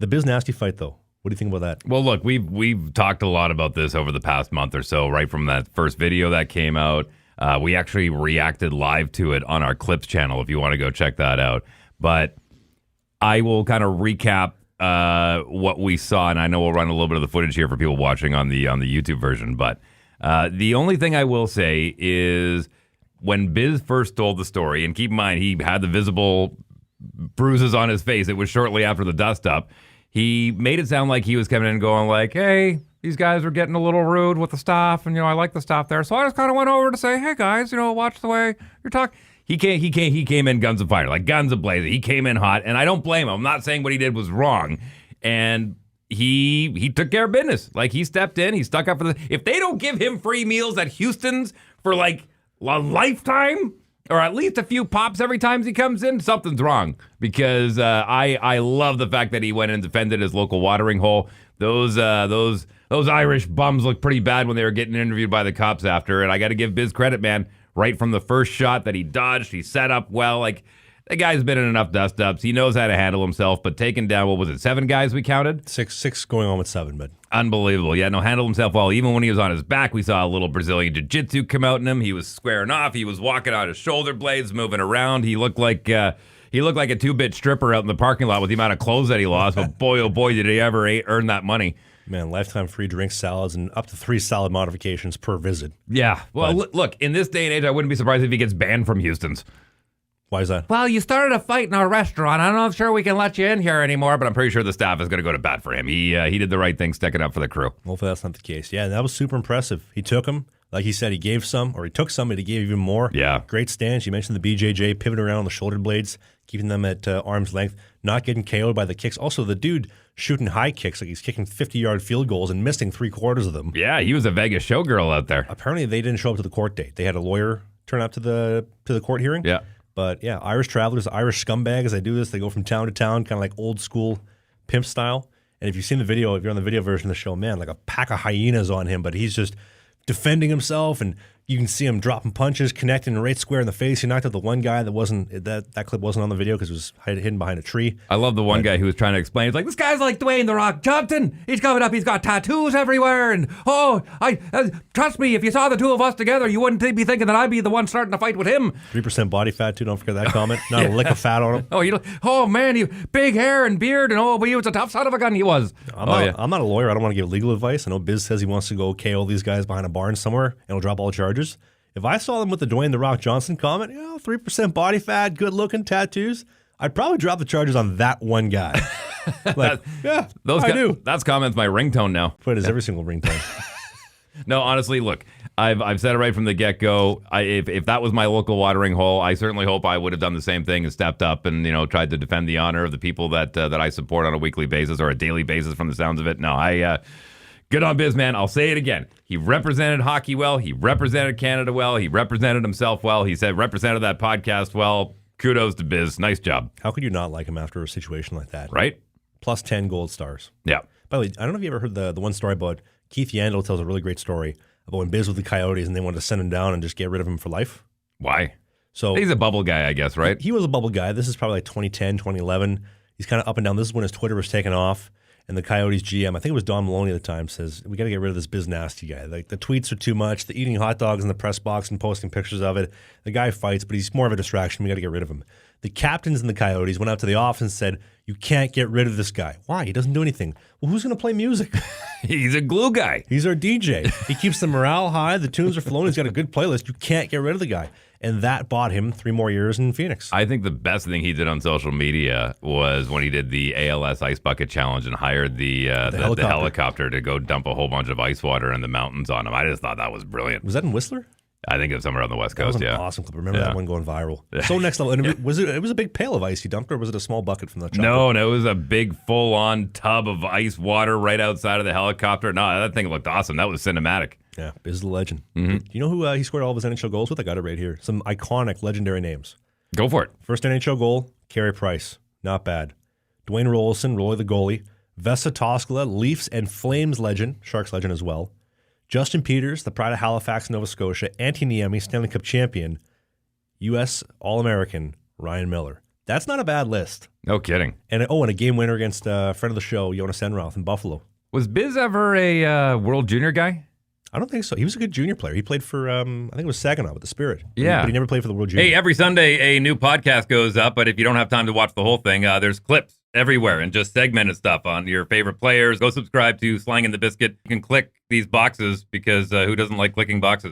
The Biz Nasty fight, though. What do you think about that? Well, look, we've talked a lot about this over the past month or so, right from that first video that came out. We actually reacted live to it on our Clips channel if you want to go check that out. But I will kind of recap what we saw, and I know we'll run a little bit of the footage here for people watching on the YouTube version. But the only thing I will say is when Biz first told the story, and keep in mind he had the visible bruises on his face, it was shortly after the dust-up, he made it sound like he was coming in and going like, hey, these guys are getting a little rude with the staff, and, I like the staff there. So I just kind of went over to say, hey, guys, watch the way you're talking. He came in guns and fire, like guns ablaze. He came in hot, and I don't blame him. I'm not saying what he did was wrong. And he took care of business. Like, he stepped in, he stuck up for if they don't give him free meals at Houston's for, like, a lifetime, or at least a few pops every time he comes in, something's wrong. Because I love the fact that he went and defended his local watering hole. Those Irish bums looked pretty bad when they were getting interviewed by the cops after. And I got to give Biz credit, man. Right from the first shot that he dodged, he set up well. Like, the guy's been in enough dust-ups. He knows how to handle himself. But taking down, what was it, 7 guys we counted? Six going on with 7, but unbelievable. Yeah, no, handled himself well. Even when he was on his back, we saw a little Brazilian jiu-jitsu come out in him. He was squaring off. He was walking on his shoulder blades, moving around. He looked like a 2-bit stripper out in the parking lot with the amount of clothes that he lost. But boy, oh boy, did he ever earn that money. Man, lifetime free drinks, salads, and up to 3 salad modifications per visit. Yeah. Well, look, in this day and age, I wouldn't be surprised if he gets banned from Houston's. Why is that? Well, you started a fight in our restaurant. I'm not sure we can let you in here anymore, but I'm pretty sure the staff is going to go to bat for him. He did the right thing, sticking up for the crew. Hopefully that's not the case. Yeah, that was super impressive. He took him. Like he said, he gave some, or he took some, but he gave even more. Yeah. Great stance. You mentioned the BJJ, pivoting around on the shoulder blades, keeping them at arm's length, not getting KO'd by the kicks. Also, the dude shooting high kicks, like he's kicking 50-yard field goals and missing 3/4 of them. Yeah, he was a Vegas showgirl out there. Apparently, they didn't show up to the court date. They had a lawyer turn up to the court hearing. Yeah. But yeah, Irish travelers, Irish scumbags, they do this. They go from town to town, kind of like old school pimp style. And if you've seen the video, if you're on the video version of the show, man, like a pack of hyenas on him, but he's just defending himself, and you can see him dropping punches, connecting right square in the face. He knocked out the one guy that clip wasn't on the video because it was hidden behind a tree. I love the one guy who was trying to explain. He's like, this guy's like Dwayne "The Rock" Johnson. He's coming up. He's got tattoos everywhere. And, trust me, if you saw the two of us together, you wouldn't be thinking that I'd be the one starting to fight with him. 3% body fat, too. Don't forget that comment. Not a lick of fat on him. Man, he big hair and beard. And, but he was a tough son of a gun. He was. I'm not a lawyer. I don't want to give legal advice. I know Biz says he wants to go KO these guys behind a barn somewhere and he'll drop all charges. If I saw them with the Dwayne "The Rock" Johnson comment, 3% body fat, good looking, tattoos, I'd probably drop the charges on that one guy. That's comments my ringtone now. Put it as every single ringtone. No, honestly, look, I've said it right from the get-go. If that was my local watering hole, I certainly hope I would have done the same thing and stepped up and tried to defend the honor of the people that I support on a weekly basis or a daily basis. From the sounds of it, no, good on Biz, man. I'll say it again. He represented hockey well. He represented Canada well. He represented himself well. He represented that podcast well. Kudos to Biz. Nice job. How could you not like him after a situation like that? Right? Plus 10 gold stars. Yeah. By the way, I don't know if you ever heard the one story about Keith Yandel tells a really great story about when Biz was the Coyotes and they wanted to send him down and just get rid of him for life. Why? So he's a bubble guy, I guess, right? He was a bubble guy. This is probably like 2010, 2011. He's kind of up and down. This is when his Twitter was taken off. And the Coyotes GM, I think it was Don Maloney at the time, says, we got to get rid of this Biz Nasty guy. Like, the tweets are too much. The eating hot dogs in the press box and posting pictures of it. The guy fights, but he's more of a distraction. We got to get rid of him. The captains in the Coyotes went out to the office and said, you can't get rid of this guy. Why? He doesn't do anything. Well, who's going to play music? He's a glue guy. He's our DJ. He keeps the morale high. The tunes are flowing. He's got a good playlist. You can't get rid of the guy. And that bought him 3 more years in Phoenix. I think the best thing he did on social media was when he did the ALS Ice Bucket Challenge and hired the helicopter to go dump a whole bunch of ice water in the mountains on him. I just thought that was brilliant. Was that in Whistler? I think it was somewhere on the West That Coast, was an awesome clip. Remember that one going viral? So next level. And it was a big pail of ice he dumped, or was it a small bucket from the chopper? No, it was a big full-on tub of ice water right outside of the helicopter. No, that thing looked awesome. That was cinematic. Yeah, Biz is the legend. Mm-hmm. You know who he scored all of his NHL goals with? I got it right here. Some iconic, legendary names. Go for it. First NHL goal, Carey Price. Not bad. Dwayne Rolison, Roy the goalie. Vesa Toskala, Leafs and Flames legend, Sharks legend as well. Justin Peters, the pride of Halifax, Nova Scotia. Antti Niemi, Stanley Cup champion. U.S. All-American, Ryan Miller. That's not a bad list. No kidding. And a game winner against a friend of the show, Jonas Enroth in Buffalo. Was Biz ever a World Junior guy? I don't think so. He was a good junior player. He played for, I think it was Saginaw with the Spirit. Yeah. But he never played for the World Junior. Hey, every Sunday a new podcast goes up, but if you don't have time to watch the whole thing, there's clips everywhere and just segmented stuff on your favorite players. Go subscribe to Slang and the Biscuit. You can click these boxes because who doesn't like clicking boxes?